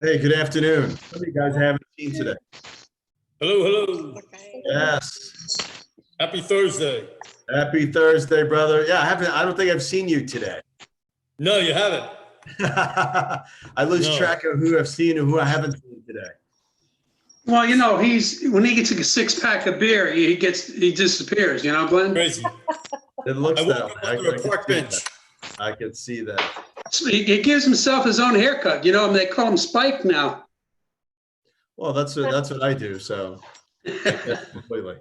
Hey, good afternoon. What do you guys haven't seen today? Hello, hello. Yes. Happy Thursday. Happy Thursday, brother. Yeah, I don't think I've seen you today. No, you haven't. I lose No. track of who I've seen and who I haven't seen today. Well, when he gets a 6-pack of beer, he disappears. You know, Glenn. Crazy. It looks I that woke up way. under a park bench. I could see that. So he gives himself his own haircut. You know, and they call him Spike now. Well, that's what I do. So completely.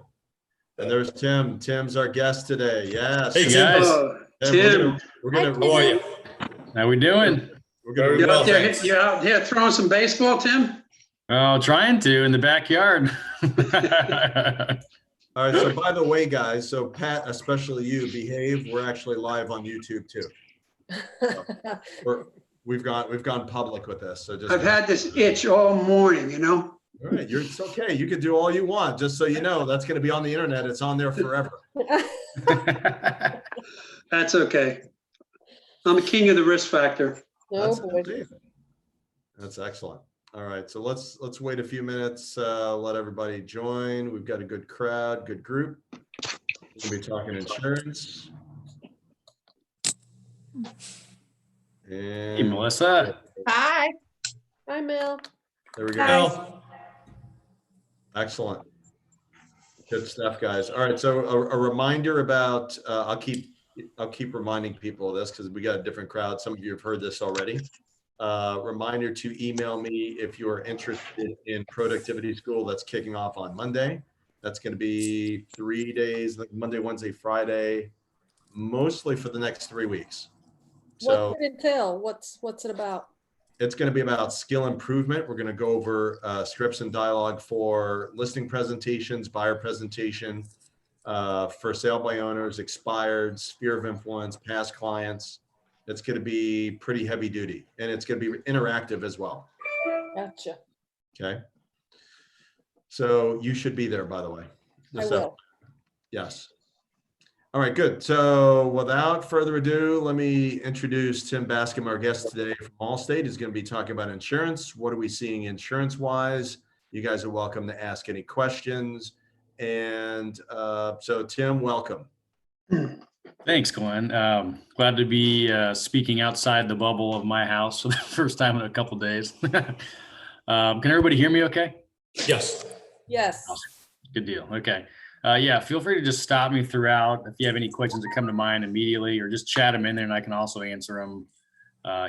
And there's Tim. Tim's our guest today. Yes. Hey, guys. Tim, We're gonna. How are you? How we doing? We're Very gonna. well, thanks. you're out here throwing some baseball, Tim. Oh, trying to in the backyard. All right. So by the way, guys, so Pat, especially you, behave. We're actually live on YouTube too. We've gone public with this. So just. I've had this itch all morning. You know. All right, it's okay. You can do all you want. Just so you know, that's going to be on the internet. It's on there forever. That's okay. I'm the king of the risk factor. That's amazing. That's excellent. All right, so let's wait a few minutes. Let everybody join. We've got a good crowd, good group. We'll be talking insurance. And Hey, Melissa. Hi. Hi, Mel. there we go. Well, Excellent. Good stuff, guys. All right, so a reminder about I'll keep reminding people of this because we got a different crowd. Some of you have heard this already. Reminder to email me if you are interested in productivity school that's kicking off on Monday. That's going to be 3 days, like Monday, Wednesday, Friday, mostly for the next 3 weeks. So What's it entail? What's it about? it's going to be about skill improvement. We're going to go over scripts and dialogue for listing presentations, buyer presentation, for sale by owners, expired, sphere of influence, past clients. It's going to be pretty heavy duty, and it's going to be interactive as well. Gotcha. Okay. So you should be there, by the way. I will. Yes. All right, good. So without further ado, let me introduce Tim Bascom, our guest today from Allstate. He's going to be talking about insurance. What are we seeing insurance-wise? You guys are welcome to ask any questions. And so Tim, welcome. Thanks, Glenn. Glad to be speaking outside the bubble of my house for the first time in a couple days. Can everybody hear me okay? yes. Yes. Good deal. Okay. Yeah, feel free to just stop me throughout if you have any questions that come to mind immediately, or just chat them in there and I can also answer them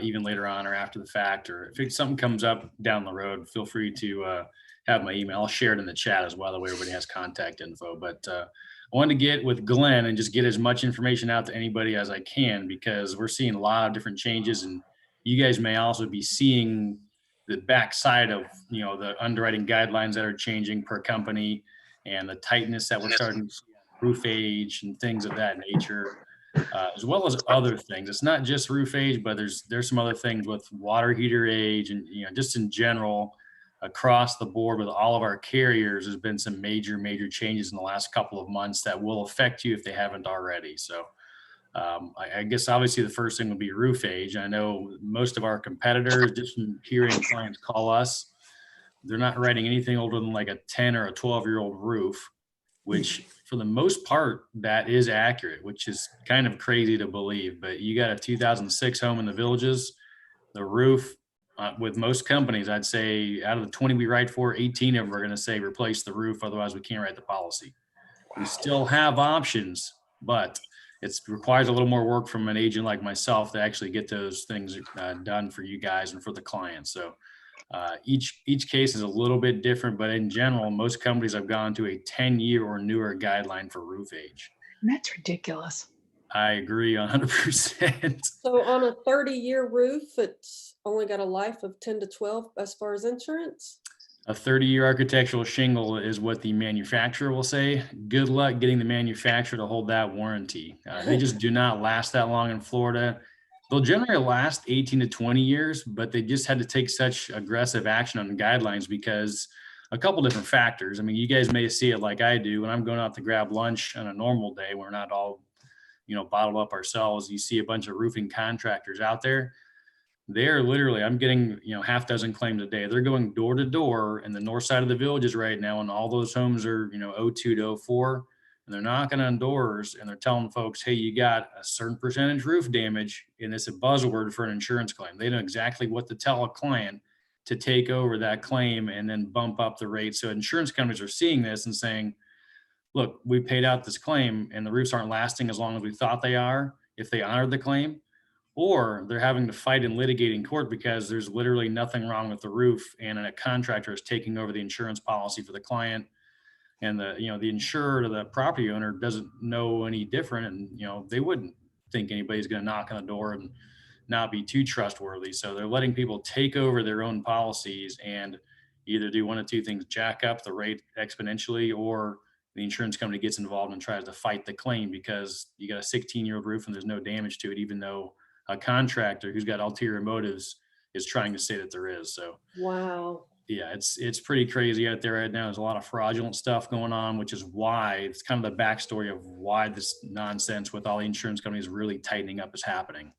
even later on or after the fact. Or if something comes up down the road, feel free to have my email. I'll share it in the chat as well. That way everybody has contact info. But I wanted to get with Glenn and just get as much information out to anybody as I can, because we're seeing a lot of different changes, and you guys may also be seeing the backside of, the underwriting guidelines that are changing per company, and the tightness that we're starting to see on roof age and things of that nature, as well as other things. It's not just roof age, but there's some other things with water heater age, and just in general across the board with all of our carriers. There's been some major changes in the last couple of months that will affect you if they haven't already. So I guess obviously the first thing would be roof age. I know most of our competitors, just from hearing clients call us, they're not writing anything older than like a 10 or a 12-year-old roof, which for the most part, that is accurate, which is kind of crazy to believe. But you got a 2006 home in the Villages, the roof, with most companies, I'd say out of the 20 we write for, 18 of them are going to say replace the roof. Otherwise, we can't write the policy. Wow. We still have options, but it requires a little more work from an agent like myself to actually get those things done for you guys and for the clients. So each case is a little bit different, but in general, most companies have gone to a 10-year or newer guideline for roof age. That's ridiculous. I agree 100%. So on a 30-year roof, it's only got a life of 10 to 12 as far as insurance? A 30-year architectural shingle is what the manufacturer will say. Good luck getting the manufacturer to hold that warranty. They just do not last that long in Florida. They'll generally last 18 to 20 years, but they just had to take such aggressive action on the guidelines because a couple different factors. I mean, you guys may see it like I do when I'm going out to grab lunch on a normal day. We're not all, bottled up ourselves. You see a bunch of roofing contractors out there. they're literally, I'm getting, half dozen claims a day. They're going door to door in the north side of the villages right now. And all those homes are, 02 to 04. And they're knocking on doors and they're telling folks, hey, you got a certain percentage roof damage. And it's a buzzword for an insurance claim. They know exactly what to tell a client to take over that claim and then bump up the rate. So insurance companies are seeing this and saying, look, we paid out this claim and the roofs aren't lasting as long as we thought they are if they honored the claim. Or they're having to fight and litigate in court because there's literally nothing wrong with the roof and a contractor is taking over the insurance policy for the client. And the insured or the property owner doesn't know any different. And, they wouldn't think anybody's going to knock on the door and not be too trustworthy. So they're letting people take over their own policies and either do one of two things: jack up the rate exponentially, or the insurance company gets involved and tries to fight the claim because you got a 16-year-old roof and there's no damage to it, even though a contractor who's got ulterior motives is trying to say that there is. So, Wow. yeah, it's pretty crazy out there right now. There's a lot of fraudulent stuff going on, which is why it's kind of the backstory of why this nonsense with all the insurance companies really tightening up is happening.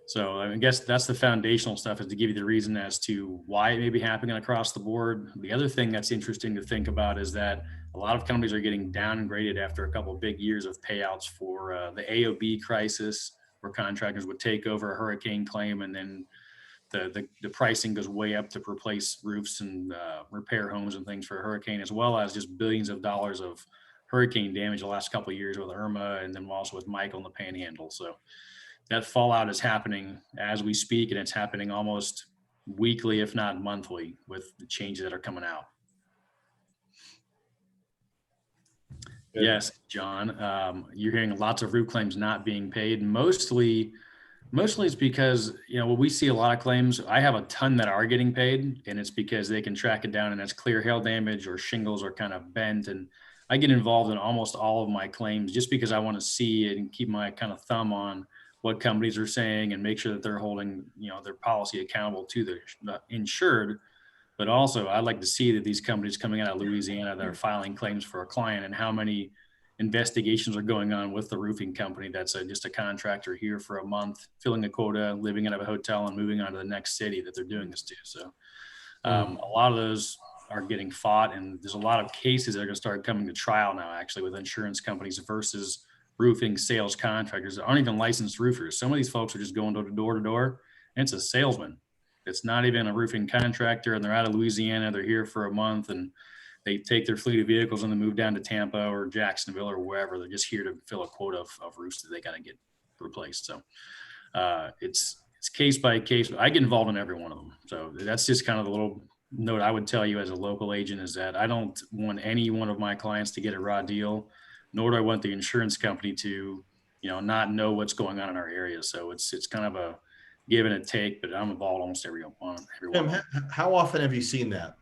So I guess that's the foundational stuff, is to give you the reason as to why it may be happening across the board. The other thing that's interesting to think about is that a lot of companies are getting downgraded after a couple of big years of payouts for the AOB crisis, where contractors would take over a hurricane claim and then the pricing goes way up to replace roofs and repair homes and things for a hurricane, as well as just billions of dollars of hurricane damage the last couple of years with Irma, and then also with Michael and the Panhandle. So that fallout is happening as we speak, and it's happening almost weekly, if not monthly, with the changes that are coming out. Good. Yes, John, you're hearing lots of roof claims not being paid. Mostly it's because, when we see a lot of claims, I have a ton that are getting paid, and it's because they can track it down and it's clear hail damage or shingles are kind of bent. And I get involved in almost all of my claims just because I want to see it and keep my kind of thumb on what companies are saying and make sure that they're holding, their policy accountable to the insured. But also, I'd like to see that these companies coming out of Louisiana that are filing claims for a client, and how many investigations are going on with the roofing company that's just a contractor here for a month, filling a quota, living out of a hotel, and moving on to the next city that they're doing this to. So a lot of those are getting fought, and there's a lot of cases that are going to start coming to trial now, actually, with insurance companies versus roofing sales contractors that aren't even licensed roofers. Some of these folks are just going door to door, and it's a salesman. It's not even a roofing contractor, and they're out of Louisiana. They're here for a month, and they take their fleet of vehicles and they move down to Tampa or Jacksonville or wherever. They're just here to fill a quota of roofs that they got to get replaced. So it's case by case. I get involved in every one of them. So that's just kind of the little note I would tell you as a local agent, is that I don't want any one of my clients to get a raw deal, nor do I want the insurance company to, not know what's going on in our area. So it's kind of a give and a take, but I'm involved almost every one. Tim, how often have you seen that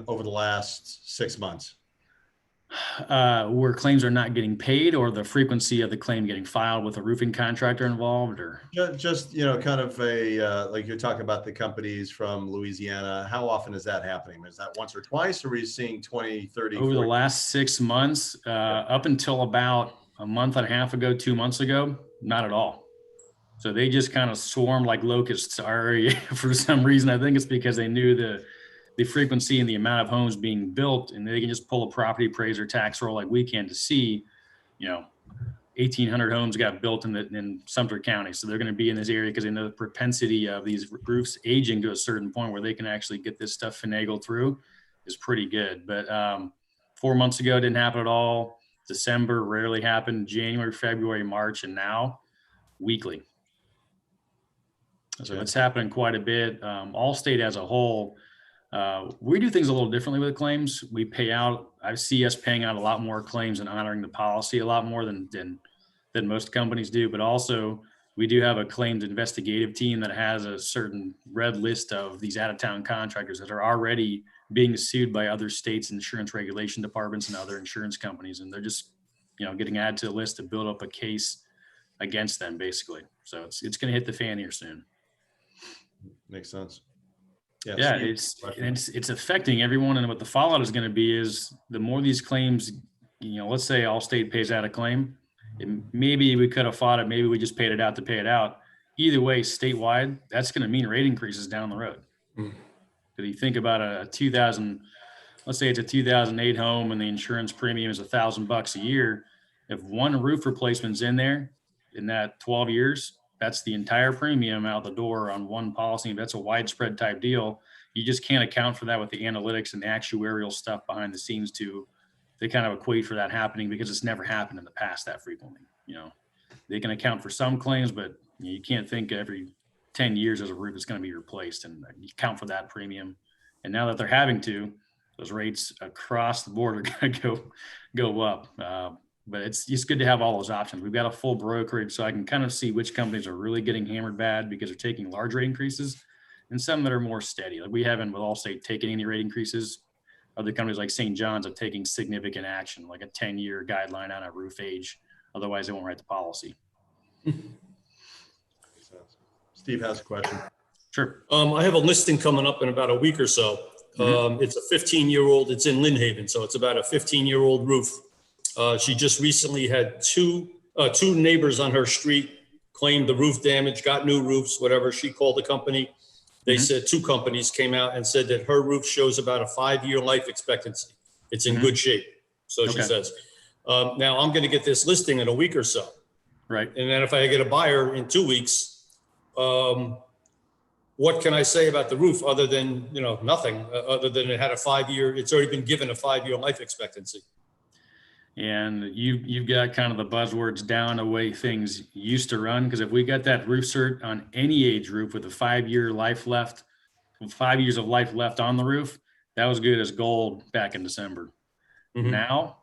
over the last 6 months? Where claims are not getting paid, or the frequency of the claim getting filed with a roofing contractor involved, or Just kind of like you're talking about the companies from Louisiana. How often is that happening? Is that once or twice, or are you seeing 20, 30? over 40? the last 6 months, up until about a month and a half ago, 2 months ago, not at all. So they just kind of swarmed like locusts for some reason. I think it's because they knew the frequency and the amount of homes being built, and they can just pull a property appraiser tax roll like we can to see, 1,800 homes got built in Sumter County. So they're going to be in this area because they know the propensity of these roofs aging to a certain point where they can actually get this stuff finagled through is pretty good. But 4 months ago, it didn't happen at all. December rarely happened. January, February, March, and now weekly. So it's happening quite a bit. Allstate as a whole, we do things a little differently with claims. We pay out, I see us paying out a lot more claims and honoring the policy a lot more than most companies do. But also, we do have a claims investigative team that has a certain red list of these out-of-town contractors that are already being sued by other states' insurance regulation departments and other insurance companies. And they're just, getting added to the list to build up a case against them, basically. So it's going to hit the fan here soon. Makes sense. Yeah, it's affecting everyone, and what the fallout is going to be is the more these claims, let's say Allstate pays out a claim, maybe we could have fought it, maybe we just paid it out to pay it out. either way, statewide, that's going to mean rate increases down the road. Mm. Because you think about a 2000, let's say it's a 2008 home and the insurance premium is $1,000 a year. If one roof replacement's in there in that 12 years, that's the entire premium out the door on one policy. That's a widespread type deal. You just can't account for that with the analytics and the actuarial stuff behind the scenes to kind of equate for that happening, because it's never happened in the past that frequently. They can account for some claims, but you can't think every 10 years as a roof is going to be replaced, and you count for that premium. And now that they're having to, those rates across the board are going to go up. But it's good to have all those options. We've got a full brokerage, so I can kind of see which companies are really getting hammered bad because they're taking large rate increases, and some that are more steady. Like we haven't with Allstate taken any rate increases. Other companies like St. John's are taking significant action, like a 10-year guideline on a roof age. Otherwise, they won't write the policy. Steve has a question. Sure. I have a listing coming up in about a week or so. It's a 15-year-old. It's in Lynn Haven, so it's about a 15-year-old roof. She just recently had two neighbors on her street claimed the roof damage, got new roofs, whatever. She called the company. They said two companies came out and said that her roof shows about a 5-year life expectancy. It's in good shape, so she says. Now I'm going to get this listing in a week or so. Right. And then if I get a buyer in 2 weeks, what can I say about the roof other than, nothing, other than it had a 5-year, it's already been given a 5-year life expectancy. And you've got kind of the buzzwords down the way things used to run. Because if we got that roof cert on any age roof with a 5-year life left, 5 years of life left on the roof, that was good as gold back in December. Now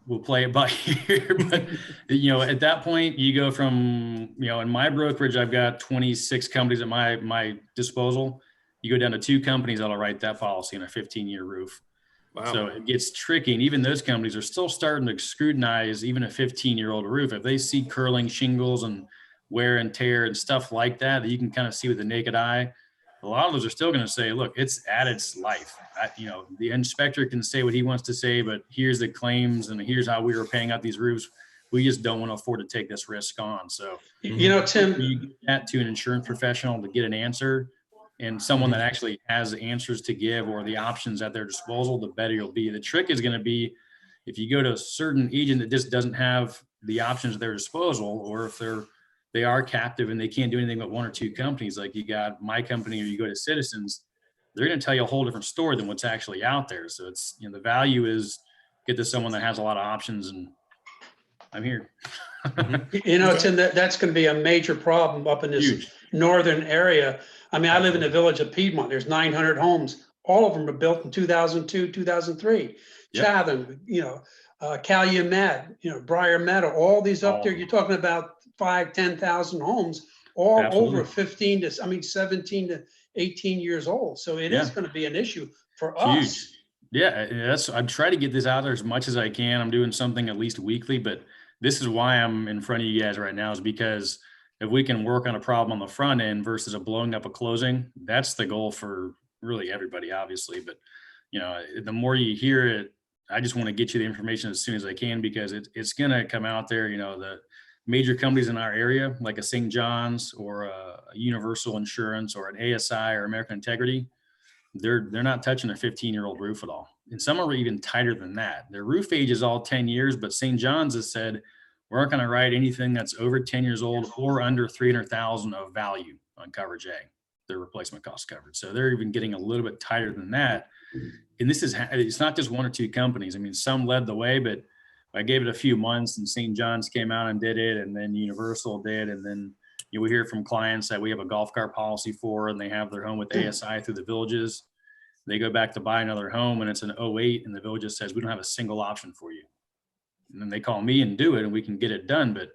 we'll play it by ear. But, at that point you go from, in my brokerage, I've got 26 companies at my disposal. You go down to 2 companies that'll write that policy on a 15-year roof. Wow. So it gets tricky. And even those companies are still starting to scrutinize even a 15-year-old roof. If they see curling shingles and wear and tear and stuff like that you can kind of see with the naked eye, a lot of those are still going to say, look, it's at its life. The inspector can say what he wants to say, but here's the claims and here's how we were paying out these roofs. We just don't want to afford to take this risk on. So, Tim, you get that to an insurance professional to get an answer, and someone that actually has answers to give or the options at their disposal, the better you'll be. The trick is going to be if you go to a certain agent that just doesn't have the options at their disposal, or if they are captive and they can't do anything but 1 or 2 companies, like you got my company or you go to Citizens, they're going to tell you a whole different story than what's actually out there. So it's, the value is get to someone that has a lot of options, and I'm here. Tim, that's going to be a major problem up in this northern area. I mean, I live in the village of Piedmont. There's 900 homes. All of them are built in 2002, 2003. Yep. Chatham, Calumet, Briar Meadow, all these up there. You're talking about 10,000 homes, all Absolutely. over 17 to 18 years old. So it is going to be an issue for us. Yeah, I'm trying to get this out there as much as I can. I'm doing something at least weekly, but this is why I'm in front of you guys right now, is because if we can work on a problem on the front end versus a blowing up a closing, that's the goal for really everybody, obviously. But, the more you hear it, I just want to get you the information as soon as I can, because it's going to come out there. The major companies in our area, like a St. John's or a Universal Insurance or an ASI or American Integrity, they're not touching a 15-year-old roof at all. And some are even tighter than that. Their roof age is all 10 years, but St. John's has said, we're not going to write anything that's over 10 years old or under 300,000 of value on coverage A, their replacement cost coverage. So they're even getting a little bit tighter than that. And it's not just 1 or 2 companies. I mean, some led the way, but I gave it a few months and St. John's came out and did it. And then Universal did. And then we hear from clients that we have a golf cart policy for, and they have their home with ASI through the villages. They go back to buy another home and it's an 08 and the villages says, we don't have a single option for you. And then they call me and do it and we can get it done. But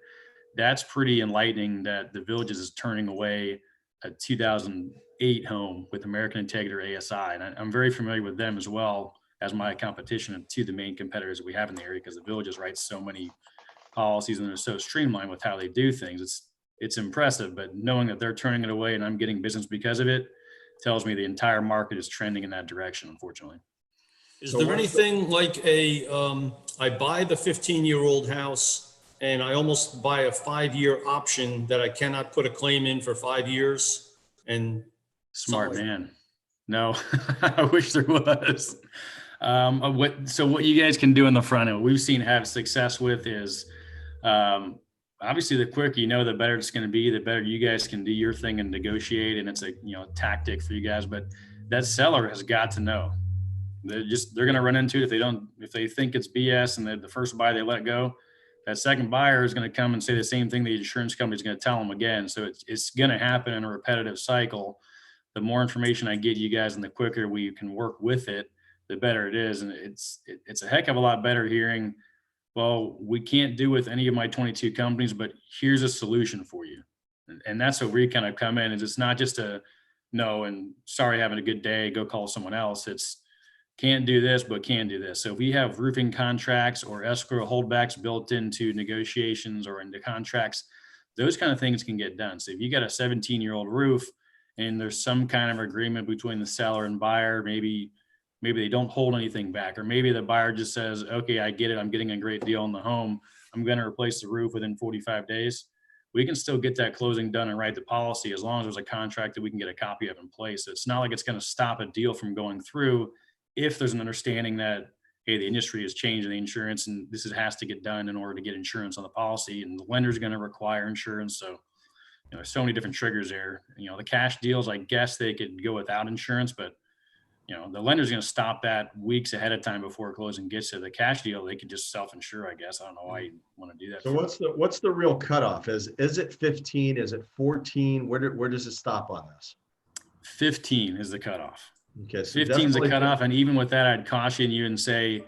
that's pretty enlightening that the villages is turning away a 2008 home with American Integrity or ASI. And I'm very familiar with them as well as my competition to the main competitors that we have in the area, because the villages write so many policies and they're so streamlined with how they do things. It's impressive, but knowing that they're turning it away and I'm getting business because of it tells me the entire market is trending in that direction, unfortunately. Is there anything like I buy the 15-year-old house and I almost buy a 5-year option that I cannot put a claim in for 5 years. And Smart something like man. No, I wish there was. What you guys can do in the front end, what we've seen have success with is, obviously the quicker you know, the better it's going to be, the better you guys can do your thing and negotiate. And it's a, tactic for you guys, but that seller has got to know. They're going to run into it if they think it's BS and the first buy they let go, that second buyer is going to come and say the same thing the insurance company is going to tell them again. So it's going to happen in a repetitive cycle. The more information I get you guys and the quicker we can work with it, the better it is. And it's a heck of a lot better hearing, well, we can't do with any of my 22 companies, but here's a solution for you. And that's where we kind of come in. It's not just a no and sorry, having a good day, go call someone else. It's can't do this, but can do this. So if we have roofing contracts or escrow holdbacks built into negotiations or into contracts, those kind of things can get done. So if you got a 17-year-old roof and there's some kind of agreement between the seller and buyer, maybe they don't hold anything back, or maybe the buyer just says, okay, I get it, I'm getting a great deal on the home, I'm going to replace the roof within 45 days. We can still get that closing done and write the policy as long as there's a contract that we can get a copy of in place. It's not like it's going to stop a deal from going through if there's an understanding that, hey, the industry has changed in the insurance and this has to get done in order to get insurance on the policy, and the lender's going to require insurance. So, there's so many different triggers there. The cash deals, I guess they could go without insurance, but the lender's going to stop that weeks ahead of time before closing gets to the cash deal. They could just self-insure, I guess. I don't know why you want to do that. So what's the real cutoff? Is it 15? Is it 14? Where does it stop on this? 15 is the cutoff. Okay, so 15 is the cutoff. And even with that, I'd caution you and say,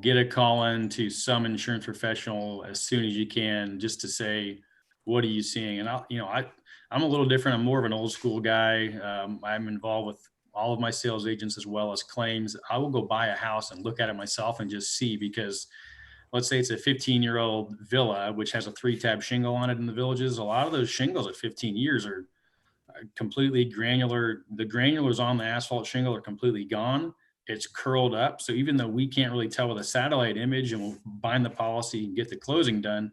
get a call in to some insurance professional as soon as you can, just to say, what are you seeing? And I'm a little different. I'm more of an old school guy. I'm involved with all of my sales agents as well as claims. I will go buy a house and look at it myself and just see, because let's say it's a 15-year-old villa, which has a 3-tab shingle on it in the villages. A lot of those shingles at 15 years are completely granular. The granulars on the asphalt shingle are completely gone. It's curled up. So even though we can't really tell with a satellite image and we'll bind the policy and get the closing done,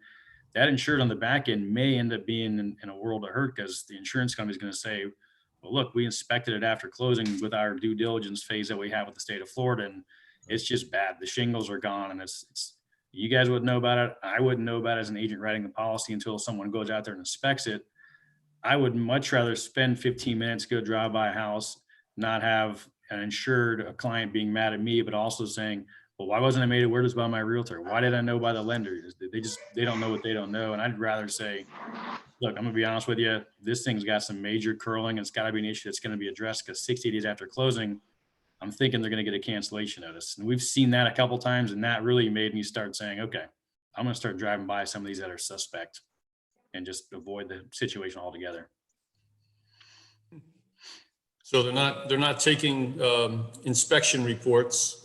that insured on the back end may end up being in a world of hurt, because the insurance company is going to say, well, look, we inspected it after closing with our due diligence phase that we have with the state of Florida, and it's just bad. The shingles are gone, and it's you guys wouldn't know about it. I wouldn't know about it as an agent writing the policy until someone goes out there and inspects it. I would much rather spend 15 minutes, go drive by a house, not have an insured, a client being mad at me, but also saying, well, why wasn't I made aware of this by my realtor? Why did I know by the lender? They don't know what they don't know. And I'd rather say, look, I'm gonna be honest with you, this thing's got some major curling. It's gotta be an issue that's gonna be addressed, because 60 days after closing, I'm thinking they're gonna get a cancellation notice. And we've seen that a couple of times, and that really made me start saying, okay, I'm gonna start driving by some of these that are suspect and just avoid the situation altogether. So they're not taking inspection reports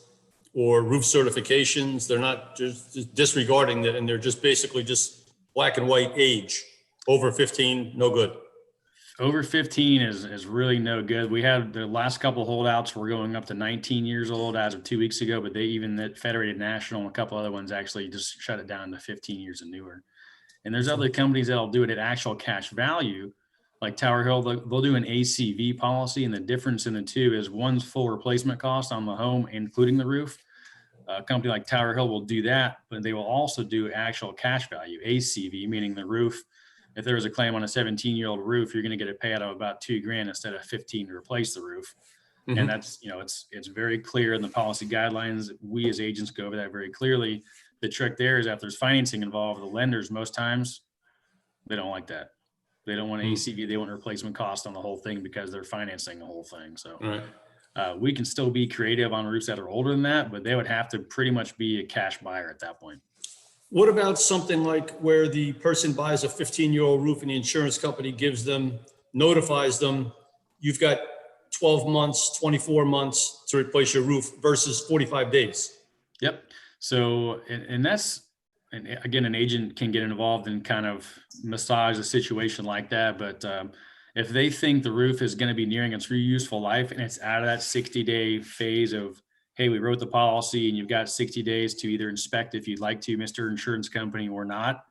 or roof certifications. They're not just disregarding it, and they're just basically just black and white age. Over 15, no good. Over 15 is really no good. We had the last couple holdouts were going up to 19 years old as of 2 weeks ago, but that Federated National and a couple other ones actually just shut it down to 15 years and newer. And there's other companies that'll do it at actual cash value, like Tower Hill. They'll do an ACV policy, and the difference in the two is one's full replacement cost on the home, including the roof. A company like Tower Hill will do that, but they will also do actual cash value, ACV, meaning the roof. If there was a claim on a 17-year-old roof, you're going to get a payout of about $2,000 instead of 15 to replace the roof. Mm-hmm. And that's, it's very clear in the policy guidelines. We as agents go over that very clearly. The trick there is that there's financing involved. The lenders, most times, they don't like that. They don't want ACV. They want replacement cost on the whole thing because they're financing the whole thing. So we can still be creative on roofs that are older than that, but they would have to pretty much be a cash buyer at that point. What about something like where the person buys a 15-year-old roof and the insurance company notifies them, you've got 12 months, 24 months to replace your roof versus 45 days? Yep. So, and again, an agent can get involved and kind of massage a situation like that. But if they think the roof is going to be nearing its useful life and it's out of that 60-day phase of, hey, we wrote the policy and you've got 60 days to either inspect if you'd like to, Mr. Insurance Company, or not,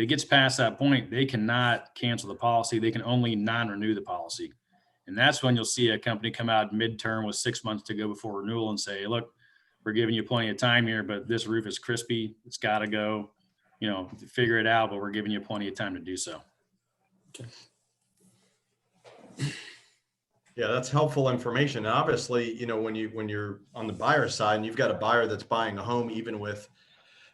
it gets past that point, they cannot cancel the policy. They can only non-renew the policy. And that's when you'll see a company come out midterm with 6 months to go before renewal and say, look, we're giving you plenty of time here, but this roof is crispy. It's got to go, figure it out, but we're giving you plenty of time to do so. Yeah, that's helpful information. And obviously, when you're on the buyer side and you've got a buyer that's buying a home, even with,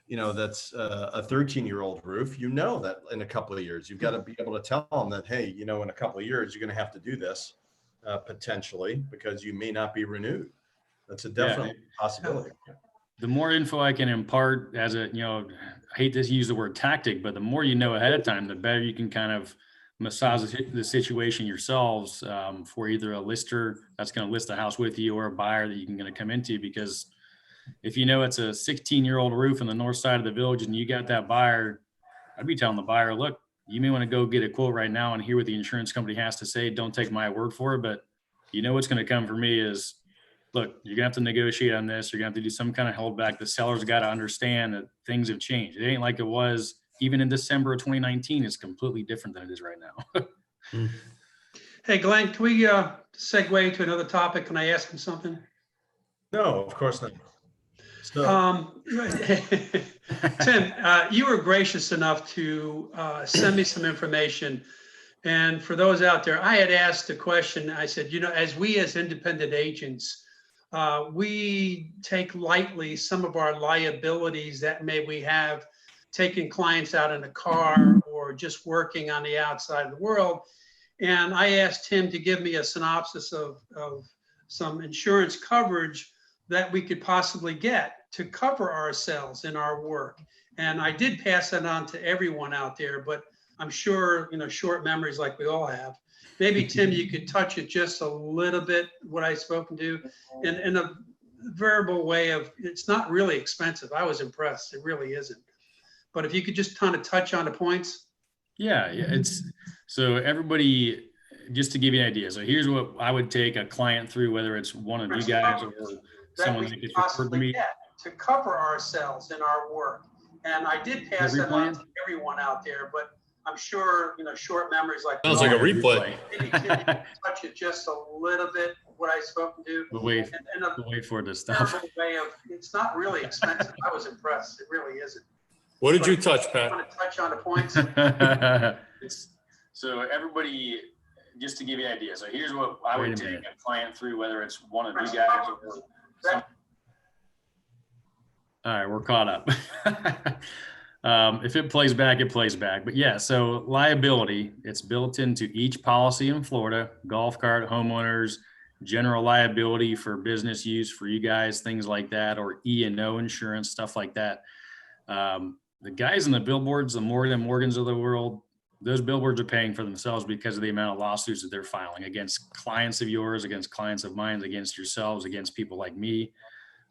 that's a 13-year-old roof, that in a couple of years, you've got to be able to tell them that, hey, in a couple of years, you're going to have to do this potentially because you may not be renewed. That's a definite possibility. The more info I can impart as I hate to use the word tactic, but the more you know ahead of time, the better you can kind of massage the situation yourselves for either a lister that's going to list the house with you or a buyer that you can going to come into. Because if it's a 16-year-old roof on the north side of the village and you got that buyer, I'd be telling the buyer, look, you may want to go get a quote right now and hear what the insurance company has to say. Don't take my word for it, but what's going to come for me is, look, you're gonna have to negotiate on this. You're gonna have to do some kind of holdback. The seller's got to understand that things have changed. It ain't like it was even in December of 2019. It's completely different than it is right now. Hey, Glenn, can we segue to another topic? Can I ask him something? No, of course not. So, Tim, you were gracious enough to send me some information. And for those out there, I had asked a question. I said, as we as independent agents, we take lightly some of our liabilities that we have taking clients out in a car or just working on the outside of the world. And I asked him to give me a synopsis of some insurance coverage that we could possibly get to cover ourselves in our work. And I did pass that on to everyone out there, but I'm sure, short memories like we all have. Maybe, Tim, you could touch it just a little bit, what I've spoken to, in a verbal way of, it's not really expensive. I was impressed. It really isn't. But if you could just kind of touch on the points. Yeah. So everybody, just to give you an idea. So here's what I would take a client through, whether it's one of you guys or someone that gets referred to me. To cover ourselves in our work. And I did pass that on to everyone out there, but I'm sure, short memories like sounds like a replay. Maybe touch it just a little bit, what I've spoken to. We'll wait for this stuff. Way of, it's not really expensive. I was impressed. It really isn't. What did you touch, Pat? I want to touch on the points. So everybody, just to give you an idea. So here's what I would take a client through, whether it's one of you guys or some. All right, we're caught up. If it plays back, it plays back. But yeah, so liability, it's built into each policy in Florida, golf cart, homeowners, general liability for business use for you guys, things like that, or E&O insurance, stuff like that. The guys in the billboards, the Morgans of the world, those billboards are paying for themselves because of the amount of lawsuits that they're filing against clients of yours, against clients of mine, against yourselves, against people like me.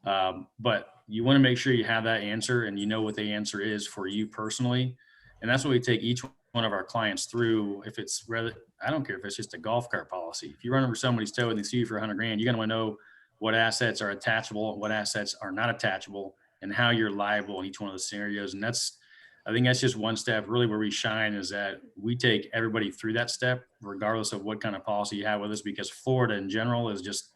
But you want to make sure you have that answer and you know what the answer is for you personally. And that's what we take each one of our clients through. If it's rather, I don't care if it's just a golf cart policy. If you run over somebody's toe and they sue you for $100,000, you're going to want to know what assets are attachable, what assets are not attachable, and how you're liable in each one of the scenarios. And I think that's just one step really where we shine, is that we take everybody through that step, regardless of what kind of policy you have with us, because Florida in general is just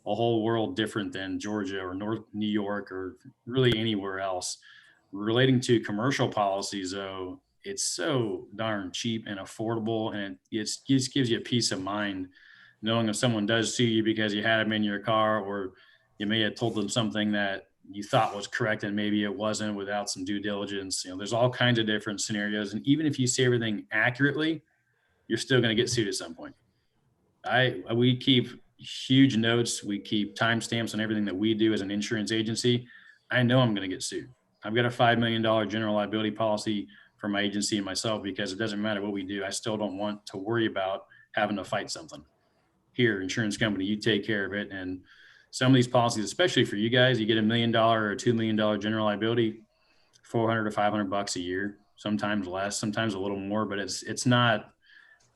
a whole world different than Georgia or North New York or really anywhere else. Relating to commercial policies, though, it's so darn cheap and affordable, and it just gives you a peace of mind knowing if someone does sue you because you had them in your car, or you may have told them something that you thought was correct and maybe it wasn't without some due diligence. There's all kinds of different scenarios, and even if you say everything accurately, you're still going to get sued at some point. We keep huge notes. We keep timestamps on everything that we do as an insurance agency. I know I'm going to get sued. I've got a $5 million general liability policy for my agency and myself, because it doesn't matter what we do. I still don't want to worry about having to fight something. Here, insurance company, you take care of it. And some of these policies, especially for you guys, you get $1 million or $2 million general liability, $400 to $500 a year, sometimes less, sometimes a little more, but it's not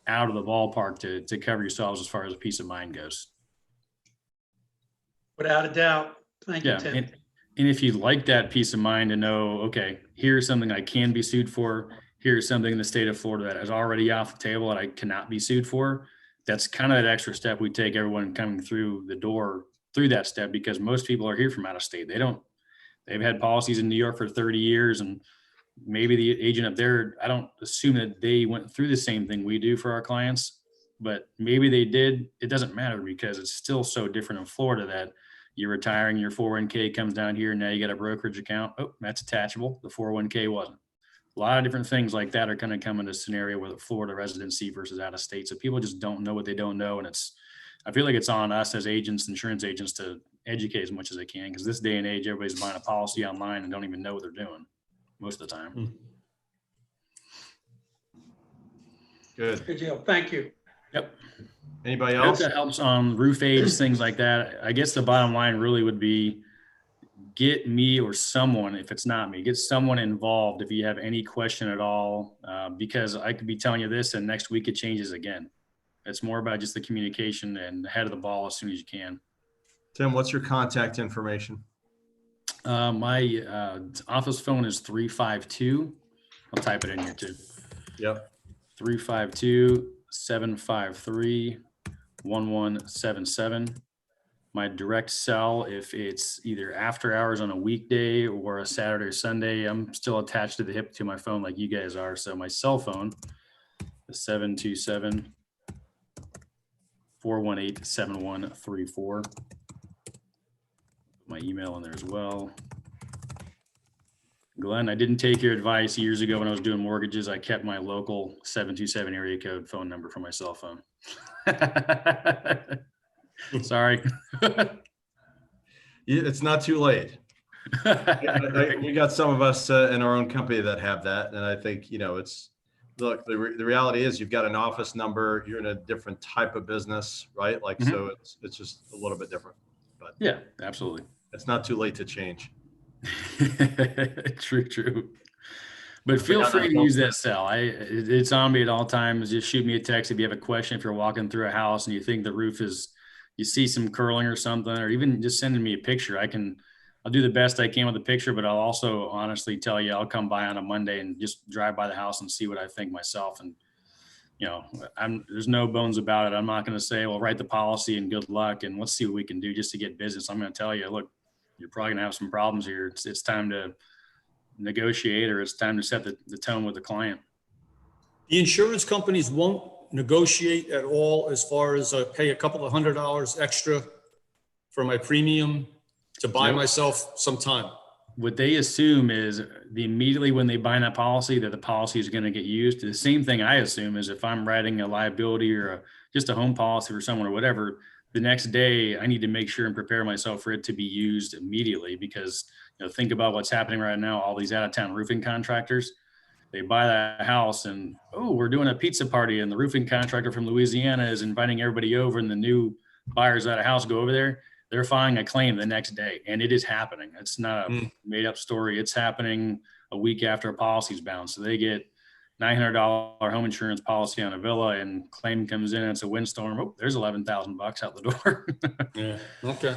out of the ballpark to cover yourselves as far as peace of mind goes. Without a doubt. Thank you, Tim. And if you'd like that peace of mind to know, okay, here's something I can be sued for, here's something in the state of Florida that is already off the table that I cannot be sued for. That's kind of that extra step we take everyone coming through the door through that step, because most people are here from out of state. They've had policies in New York for 30 years, and maybe the agent up there, I don't assume that they went through the same thing we do for our clients, but maybe they did. It doesn't matter, because it's still so different in Florida that you're retiring, your 401k comes down here, and now you got a brokerage account. Oh, that's attachable. The 401k wasn't. A lot of different things like that are going to come into a scenario with a Florida residency versus out of state. So people just don't know what they don't know. And I feel like it's on us as agents, insurance agents, to educate as much as they can, because this day and age, everybody's buying a policy online and don't even know what they're doing most of the time. Good. Good deal. Thank you. Yep. Anybody I hope else? that helps on roof age, things like that. I guess the bottom line really would be, get me or someone, if it's not me, get someone involved if you have any question at all, because I could be telling you this and next week it changes again. It's more about just the communication and head of the ball as soon as you can. Tim, what's your contact information? My office phone is 352. I'll type it in here too. Yep. 352-753-1177. My direct cell, if it's either after hours on a weekday or a Saturday or Sunday, I'm still attached to the hip to my phone like you guys are. So my cell phone is 727-418-7134. My email in there as well. Glenn, I didn't take your advice years ago when I was doing mortgages. I kept my local 727 area code phone number for my cell phone. Sorry. It's not too late. We got some of us in our own company that have that. And I think, look, the reality is you've got an office number, you're in a different type of business, right? Like, so it's just a little bit different, but yeah, absolutely. It's not too late to change. True. But feel free to use that cell. It's on me at all times. Just shoot me a text if you have a question. If you're walking through a house and you think the roof you see some curling or something, or even just sending me a picture, I'll do the best I can with the picture, but I'll also honestly tell you, I'll come by on a Monday and just drive by the house and see what I think myself. And, there's no bones about it. I'm not going to say, well, write the policy and good luck and let's see what we can do just to get business. I'm going to tell you, look, you're probably going to have some problems here. It's time to negotiate, or it's time to set the tone with the client. The insurance companies won't negotiate at all as far as pay a couple of $100 extra for my premium to buy myself some time. What they assume is immediately when they buy that policy, that the policy is going to get used. The same thing I assume is if I'm writing a liability or just a home policy for someone or whatever, the next day I need to make sure and prepare myself for it to be used immediately, because think about what's happening right now. All these out-of-town roofing contractors, they buy that house and, oh, we're doing a pizza party and the roofing contractor from Louisiana is inviting everybody over, and the new buyers at a house go over there. They're filing a claim the next day, and it is happening. It's not a made up story. It's happening a week after a policy's bound. So they get $900 home insurance policy on a villa, and claim comes in and it's a windstorm. Oh, there's $11,000 out the door. Yeah. Okay.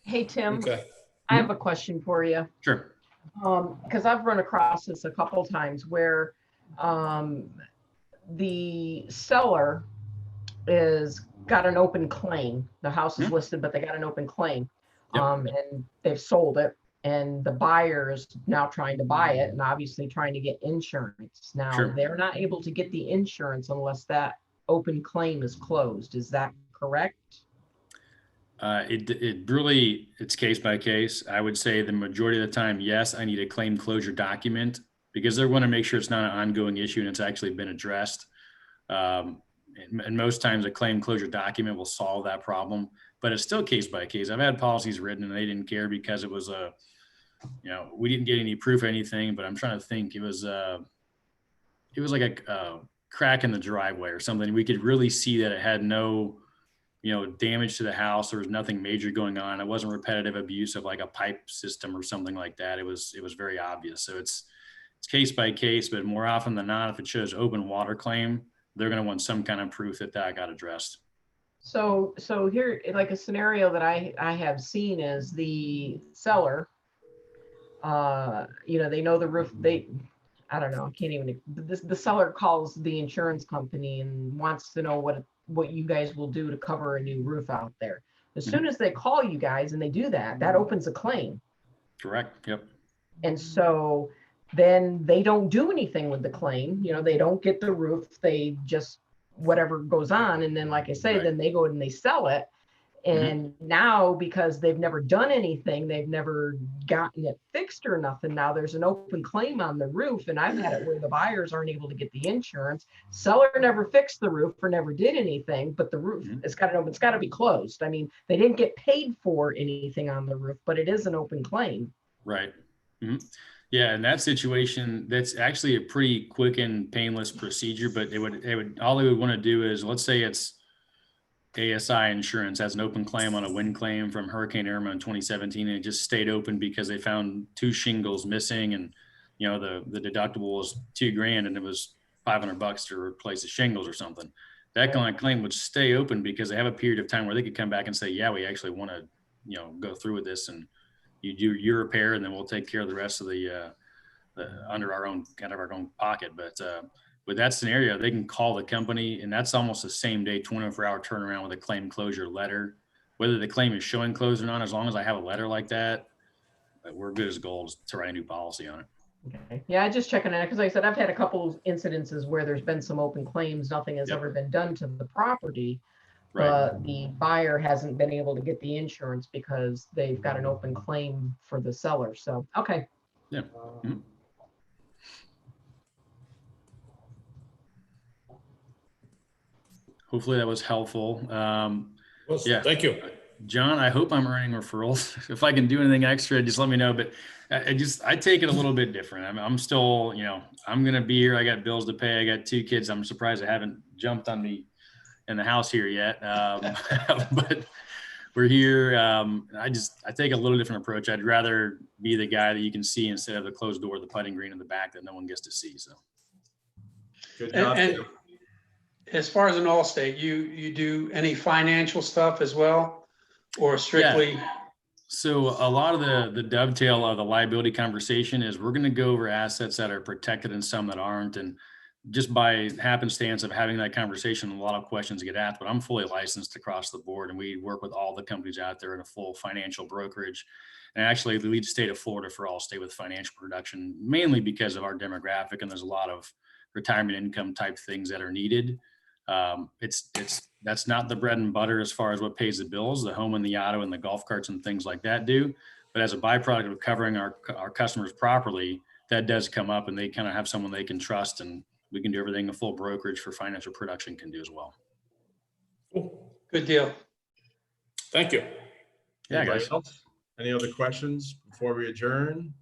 Hey, Tim, Okay. I have a question for you. Sure. Because I've run across this a couple of times where the seller is got an open claim. The house is listed, but they got an open claim. Yep. And they've sold it, and the buyer is now trying to buy it and obviously trying to get insurance. Now, Sure. They're not able to get the insurance unless that open claim is closed. Is that correct? It really, it's case by case. I would say the majority of the time, yes, I need a claim closure document, because they're going to make sure it's not an ongoing issue and it's actually been addressed. And most times a claim closure document will solve that problem, but it's still case by case. I've had policies written and they didn't care because it was we didn't get any proof or anything, but I'm trying to think. It was like a crack in the driveway or something. We could really see that it had no, damage to the house. There was nothing major going on. It wasn't repetitive abuse of like a pipe system or something like that. It was very obvious. So it's case by case, but more often than not, if it shows open water claim, they're going to want some kind of proof that got addressed. So here, like a scenario that I have seen is the seller, they know the roof, I don't know, I can't even, the seller calls the insurance company and wants to know what you guys will do to cover a new roof out there. As soon as they call you guys and they do that, that opens a claim. Correct. Yep. And so then they don't do anything with the claim, they don't get the roof, they just, whatever goes on. And then, like I say, Right. then they go and they sell it. And now, because they've never done anything, they've never gotten it fixed or nothing. Now there's an open claim on the roof, and I've had it where the buyers aren't able to get the insurance. Seller never fixed the roof or never did anything, but the roof it's got to be closed. I mean, they didn't get paid for anything on the roof, but it is an open claim. Right. Yeah, in that situation, that's actually a pretty quick and painless procedure. But all they would want to do is, let's say it's ASI Insurance has an open claim on a wind claim from Hurricane Irma in 2017, and it just stayed open because they found 2 shingles missing, and the deductible was $2,000, and it was $500 to replace the shingles or something. That kind of claim would stay open because they have a period of time where they could come back and say, yeah, we actually want to go through with this, and you do your repair, and then we'll take care of the rest of the under our own pocket. But with that scenario, they can call the company, and that's almost the same day, 24-hour turnaround with a claim closure letter. Whether the claim is showing closed or not, as long as I have a letter like that, we're good as gold to write a new policy on it. Okay. Yeah, just checking on it because, like I said, I've had a couple of incidences where there's been some open claims. Nothing has ever been done to the property. Right. But the buyer hasn't been able to get the insurance because they've got an open claim for the seller. So, okay. Yeah. Hopefully that was helpful. Yeah. Thank you. John, I hope I'm earning referrals. If I can do anything extra, just let me know. But I take it a little bit different. I'm still, I'm going to be here. I got bills to pay. I got 2 kids. I'm surprised they haven't jumped on me in the house here yet. But we're here. I take a little different approach. I'd rather be the guy that you can see instead of the closed door, the putting green in the back that no one gets to see. So Good job. And as far as an Allstate, you do any financial stuff as well, or strictly? Yeah. So a lot of the dovetail of the liability conversation is we're going to go over assets that are protected and some that aren't. And just by happenstance of having that conversation, a lot of questions get asked, but I'm fully licensed across the board, and we work with all the companies out there in a full financial brokerage. And actually we lead the state of Florida for Allstate with financial production, mainly because of our demographic. And there's a lot of retirement income type things that are needed. That's not the bread and butter as far as what pays the bills, the home and the auto and the golf carts and things like that do. But as a byproduct of covering our customers properly, that does come up, and they kind of have someone they can trust, and we can do everything a full brokerage for financial production can do as well. Cool. Good deal. Thank you. Yeah, Anybody guys. else? Any other questions before we adjourn?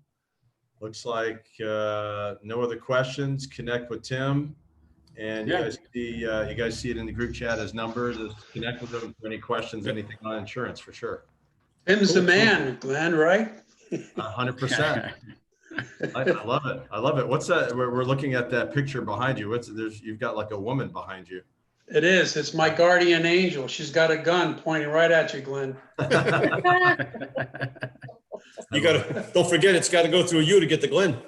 Looks like no other questions. Connect with Tim. And Yeah. you guys see it in the group chat as numbers. Just connect with them for any questions, anything on insurance for sure. Tim's the man, Glenn, right? 100%. I love it. I love it. What's that? We're looking at that picture behind you. You've got like a woman behind you. It is. It's my guardian angel. She's got a gun pointing right at you, Glenn. Don't forget, it's got to go through you to get the Glen.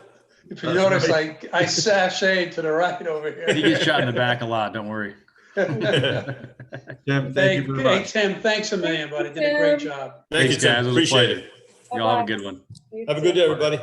If you notice, I sashay to the right over here. He gets shot in the back a lot. Don't worry. Tim, thank you very Hey, much. Tim, thanks a million, buddy. Did a great job. Thank you, Thanks, guys. Tim. It was a Appreciate pleasure. it. Y'all have a good one. You Have a too. good day, everybody.